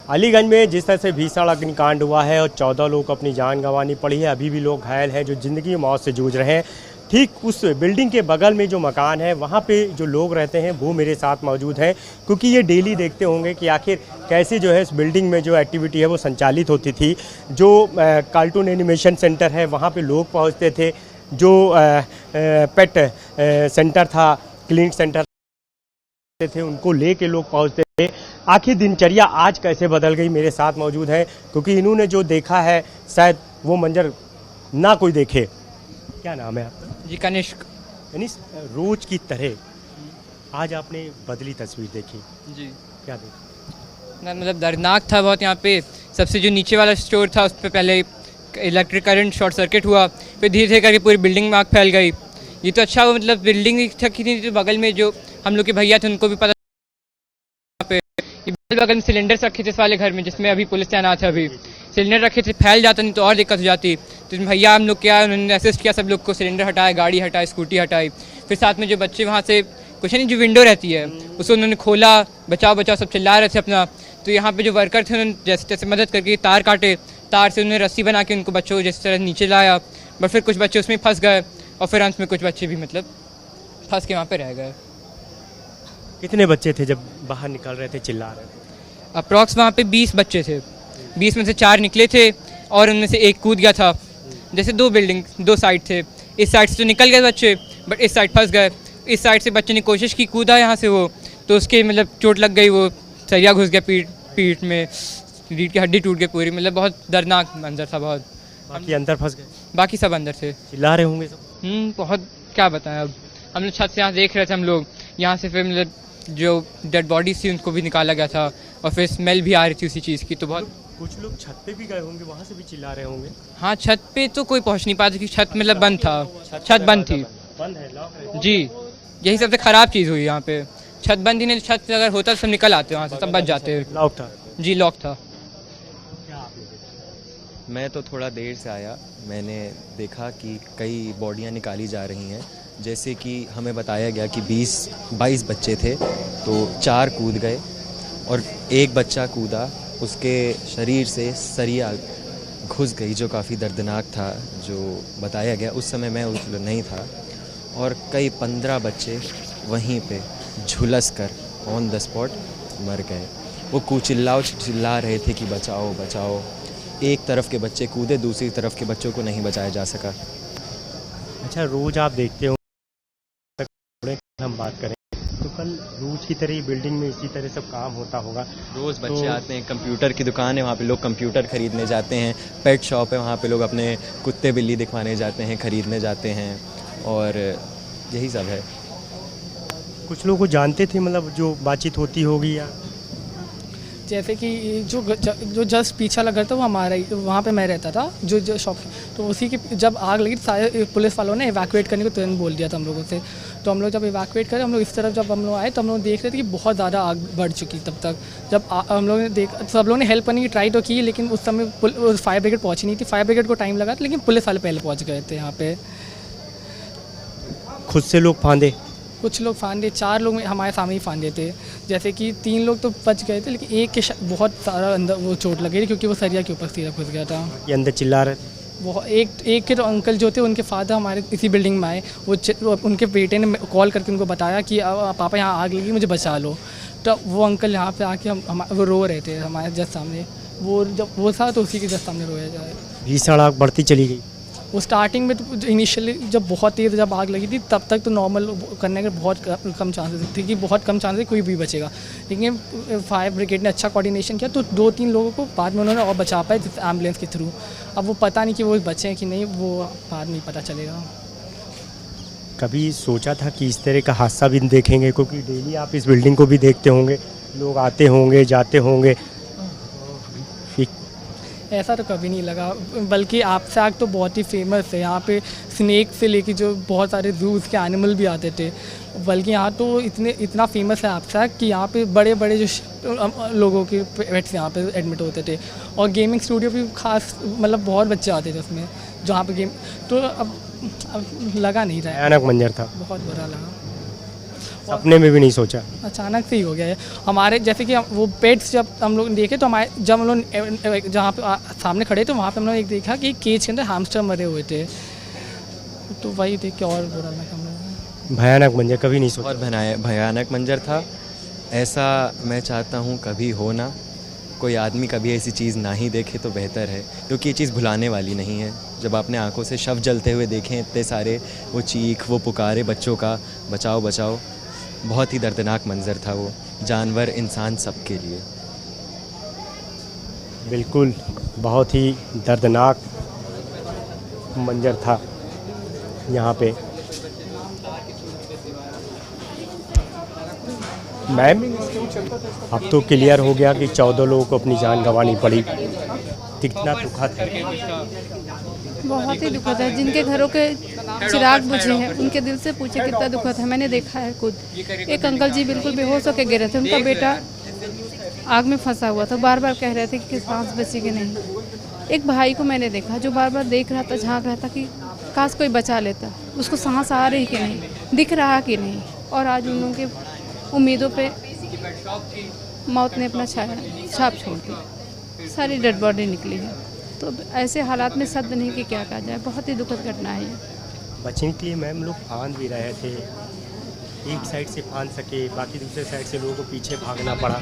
अलीगंज में जिस तरह से भीषण अग्निकांड हुआ है और 14 लोग को अपनी जान गंवानी पड़ी है, अभी भी लोग घायल हैं जो ज़िंदगी मौत से जूझ रहे हैं। ठीक उस बिल्डिंग के बगल में जो मकान है वहाँ पे जो लोग रहते हैं वो मेरे साथ मौजूद हैं, क्योंकि ये डेली देखते होंगे कि आखिर कैसे जो है इस बिल्डिंग में जो एक्टिविटी है वो संचालित होती थी। जो कार्टून एनिमेशन सेंटर है वहाँ पे लोग पहुँचते थे, जो पेट सेंटर था, क्लिनिक सेंटर थे, उनको लेके लोग पहुँचते थे। आखिर दिनचर्या आज कैसे बदल गई, मेरे साथ मौजूद है, क्योंकि इन्होंने जो देखा है शायद वो मंजर ना कोई देखे। क्या नाम है आपका? जी कनिष्क। यानी रोज की तरह आज आपने बदली तस्वीर देखी जी क्या देखा? ना मतलब दर्दनाक था बहुत। यहाँ पे सबसे जो नीचे वाला स्टोर था उस पर पहले इलेक्ट्रिक करंट शॉर्ट सर्किट हुआ, फिर धीरे धीरे करके पूरी बिल्डिंग में आग फैल गई। ये तो अच्छा हुआ, मतलब बिल्डिंग थी थी तो बगल में जो हम लोग के भैया थे उनको भी पता पे ये बगल में सिलेंडर्स रखे थे इस वाले घर में जिसमें अभी पुलिस तैनात है। अभी सिलेंडर रखे थे, फैल जाता नहीं तो और दिक्कत हो जाती। तो भैया हम लोग क्या उन्होंने असिस्ट किया, सब लोग को सिलेंडर हटाया, गाड़ी हटाई, स्कूटी हटाई। फिर साथ में जो बच्चे वहाँ से कुछ नहीं जो विंडो रहती है उसको उन्होंने खोला, बचाओ बचाओ सब चिल्ला रहे थे अपना। तो यहाँ पे जो वर्कर थे उन्होंने जैसे तैसे मदद करके तार काटे, तार से उन्होंने रस्सी बना के उनको बच्चों को जिस तरह नीचे लाया। बट फिर कुछ बच्चे उसमें फंस गए और फिर अंत में कुछ बच्चे भी मतलब फंस के वहाँ पे रह गए। कितने बच्चे थे जब बाहर निकल रहे थे, चिल्ला रहे थे? अप्रॉक्स वहाँ पे 20 बच्चे थे। 20 में से 4 निकले थे और उनमें से एक कूद गया था। जैसे दो साइड थे, इस साइड से तो निकल गए बच्चे बट इस साइड फंस गए। इस साइड से बच्चे ने कोशिश की, कूदा यहाँ से वो, तो उसके मतलब चोट लग गई, वो सरिया घुस गया पीठ में, रीढ़ की हड्डी टूट गई पूरी। मतलब बहुत दर्दनाक मंजर था बहुत। बाकी अंदर फंस गए? बाकी सब अंदर थे, चिल्ला रहे होंगे सब? बहुत क्या बताएं। अब हम लोग छत से यहाँ देख रहे थे, हम लोग यहाँ से फिर मतलब जो डेड बॉडीज थी उनको भी निकाला गया था और फिर स्मेल भी आ रही थी उसी चीज़ की। तो बहुत कुछ लोग छत पे भी गए होंगे, वहाँ से भी चिल्ला रहे होंगे? हाँ, छत पे तो कोई पहुँच नहीं पाता क्योंकि छत मतलब बंद था, छत बंद थी। बंद है, लॉक है? जी, यही सबसे ख़राब चीज़ हुई यहाँ पे। छत बंद ही नहीं, छत अगर होता तो सब निकल आते वहाँ से, सब बच जाते। लॉक था? जी लॉक था। मैं तो थोड़ा देर से आया, मैंने देखा कि कई बॉडियां निकाली जा रही हैं। जैसे कि हमें बताया गया कि 22 बच्चे थे, तो 4 कूद गए और एक बच्चा कूदा, उसके शरीर से सरिया घुस गई जो काफ़ी दर्दनाक था जो बताया गया। उस समय मैं उस नहीं था और कई 15 बच्चे वहीं पे झुलस कर ऑन द स्पॉट मर गए। वो चिल्ला रहे थे कि बचाओ बचाओ। एक तरफ के बच्चे कूदे, दूसरी तरफ के बच्चों को नहीं बचाया जा सका। अच्छा, रोज आप देखते हो, हम बात करें तो कल रोज की तरह बिल्डिंग में इसी तरह सब काम होता होगा? रोज़ बच्चे आते हैं, कंप्यूटर की दुकान है वहाँ पे लोग कंप्यूटर खरीदने जाते हैं, पेट शॉप है वहाँ पे लोग अपने कुत्ते बिल्ली दिखवाने जाते हैं, खरीदने जाते हैं और यही सब है। कुछ लोग को जानते थे, मतलब जो बातचीत होती होगी या? जैसे कि जो जस्ट पीछे लगा था वो हमारा ही, वहाँ पे मैं रहता था जो शॉप, तो उसी की जब आग लगी सारे पुलिस वालों ने इवैक्यूएट करने को तुरंत बोल दिया था हम लोगों से। तो हम लोग जब इवैक्यूएट करे, हम लोग इस तरफ जब हम लोग आए तो हम लोग देख रहे थे कि बहुत ज़्यादा आग बढ़ चुकी। तब तक जब हम लोगों ने सब लोगों ने हेल्प करने की ट्राई तो की, लेकिन उस समय फायर ब्रिगेड पहुँची नहीं थी। फायर ब्रिगेड को टाइम लगा था, लेकिन पुलिस वाले पहले पहुँच गए थे यहाँ पे। खुद से लोग फांदे? कुछ लोग फांदे, 4 लोग हमारे सामने ही फांदे थे। जैसे कि 3 लोग तो बच गए थे, लेकिन एक के बहुत सारा अंदर वो चोट लगी थी क्योंकि वो सरिया के ऊपर सीधा घुस गया था। ये अंदर चिल्ला रहे थे? वो एक के तो अंकल जो थे उनके फादर हमारे इसी बिल्डिंग में आए, वो उनके बेटे ने कॉल करके उनको बताया कि पापा यहाँ आग लगी, मुझे बचा लो। तो वो अंकल यहाँ पे आके वो रो रहे थे हमारे जस्ट सामने। वो जब वो था तो उसी के जस्ट सामने रोया जाए। भीषण आग बढ़ती चली गई? वो स्टार्टिंग में तो इनिशियली जब बहुत तेज़ जब आग लगी थी तब तक तो नॉर्मल करने के बहुत कम चांसेस थे कि बहुत कम चांसेस कोई भी बचेगा। लेकिन फायर ब्रिगेड ने अच्छा कोऑर्डिनेशन किया तो 2-3 लोगों को बाद में उन्होंने और बचा पाए एम्बुलेंस के थ्रू। अब वो पता नहीं कि वो बचे हैं कि नहीं, वो बाद में पता चलेगा। कभी सोचा था कि इस तरह का हादसा भी देखेंगे? क्योंकि डेली आप इस बिल्डिंग को भी देखते होंगे, लोग आते होंगे जाते होंगे। ऐसा तो कभी नहीं लगा, बल्कि आपसे आग तो बहुत ही फेमस है यहाँ पे। स्नेक से लेके जो बहुत सारे जूस के एनिमल भी आते थे, बल्कि यहाँ तो इतना फेमस है आपसे आग कि यहाँ पे बड़े बड़े जो लोगों के पेट्स यहाँ पे एडमिट होते थे। और गेमिंग स्टूडियो भी खास मतलब बहुत बच्चे आते थे उसमें जहाँ पे गेम, तो अब लगा नहीं रहा है। भयानक मंजर था, बहुत बुरा लगा। सपने में भी नहीं सोचा। अचानक से ही हो गया है हमारे। जैसे कि वो पेट्स जब हम लोग देखे तो हमारे जब हम लोग जहाँ पे सामने खड़े थे वहाँ पे हम लोग एक देखा कि केज के अंदर हैमस्टर मरे हुए थे, तो वही देख के और बुरा लगा हम लोगों को। भयानक मंजर, कभी नहीं सोचा। और भयानक मंजर था। ऐसा मैं चाहता हूँ कभी हो ना, कोई आदमी कभी ऐसी चीज़ ना ही देखे तो बेहतर है, क्योंकि ये चीज़ भुलाने वाली नहीं है। जब आपने आंखों से शव जलते हुए देखे इतने सारे, वो चीख, वो पुकारे बच्चों का बचाओ बचाओ, बहुत ही दर्दनाक मंजर था वो, जानवर इंसान सबके लिए। बिल्कुल, बहुत ही दर्दनाक मंजर था यहाँ पे। मैम, अब तो क्लियर हो गया कि 14 लोगों को अपनी जान गंवानी पड़ी। कितना दुखद है। बहुत ही दुखद है। जिनके घरों के चिराग बुझे हैं उनके दिल से पूछे कितना दुखद है। मैंने देखा है खुद। एक अंकल जी बिल्कुल बेहोश होकर गिरे थे, उनका बेटा आग में फंसा हुआ था, बार बार कह रहे थे कि सांस बची कि नहीं। एक भाई को मैंने देखा जो बार बार देख रहा था, झांक रहा था कि काश कोई बचा लेता, उसको सांस आ रही कि नहीं, दिख रहा कि नहीं। और आज उन लोगों के उम्मीदों पे मौत ने अपना छाप छोड़ दी। सारी डेड बॉडी निकली है। तो ऐसे हालात में शब्द नहीं कि क्या कहा जाए। बहुत ही दुखद घटना है ये। बचने के लिए मैम लोग फांद भी रहे थे, एक साइड से फांद सके, बाकी दूसरे साइड से लोगों को पीछे भागना पड़ा।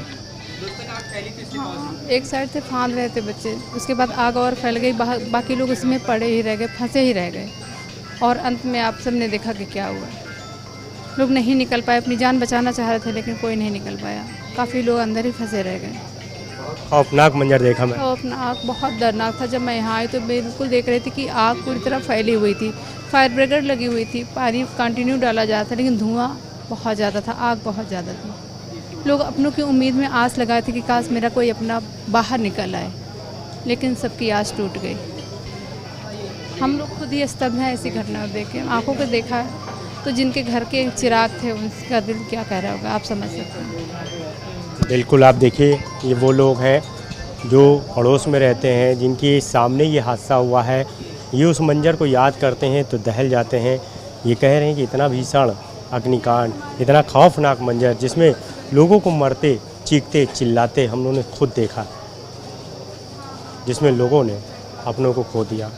एक साइड से फांद रहे थे बच्चे, उसके बाद आग और फैल गई, बाकी लोग उसमें पड़े ही रह गए, फंसे ही रह गए। और अंत में आप सब ने देखा कि क्या हुआ। लोग नहीं निकल पाए, अपनी जान बचाना चाह रहे थे लेकिन कोई नहीं निकल पाया। काफ़ी लोग अंदर ही फंसे रह गए। खौफनाक मंजर देखा मैं। खौफनाक, बहुत डरनाक था। जब मैं यहाँ आई तो बिल्कुल देख रही थी कि आग पूरी तरह फैली हुई थी, फायर ब्रिगेड लगी हुई थी, पानी कंटिन्यू डाला जा रहा था, लेकिन धुआं बहुत ज़्यादा था, आग बहुत ज़्यादा थी। लोग अपनों की उम्मीद में आस लगाए थे कि काश मेरा कोई अपना बाहर निकल आए, लेकिन सबकी आस टूट गई। हम लोग खुद ही स्तब्ध हैं ऐसी घटना देख के। आँखों को देखा है तो जिनके घर के चिराग थे उनका दिल क्या कह रहा होगा, आप समझ सकते हैं। बिल्कुल, आप देखिए, ये वो लोग हैं जो पड़ोस में रहते हैं, जिनके सामने ये हादसा हुआ है। ये उस मंजर को याद करते हैं तो दहल जाते हैं। ये कह रहे हैं कि इतना भीषण अग्निकांड, इतना खौफनाक मंजर, जिसमें लोगों को मरते, चीखते, चिल्लाते हम लोगों ने खुद देखा, जिसमें लोगों ने अपनों को खो दिया।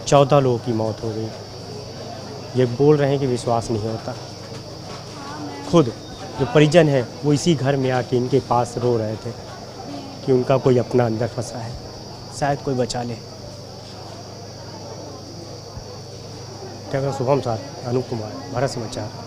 14 लोगों की मौत हो गई। ये बोल रहे हैं कि विश्वास नहीं होता। खुद जो परिजन है वो इसी घर में आके इनके पास रो रहे थे कि उनका कोई अपना अंदर फंसा है, शायद कोई बचा ले। क्या शुभम साथ, अनूप कुमार, भारत समाचार।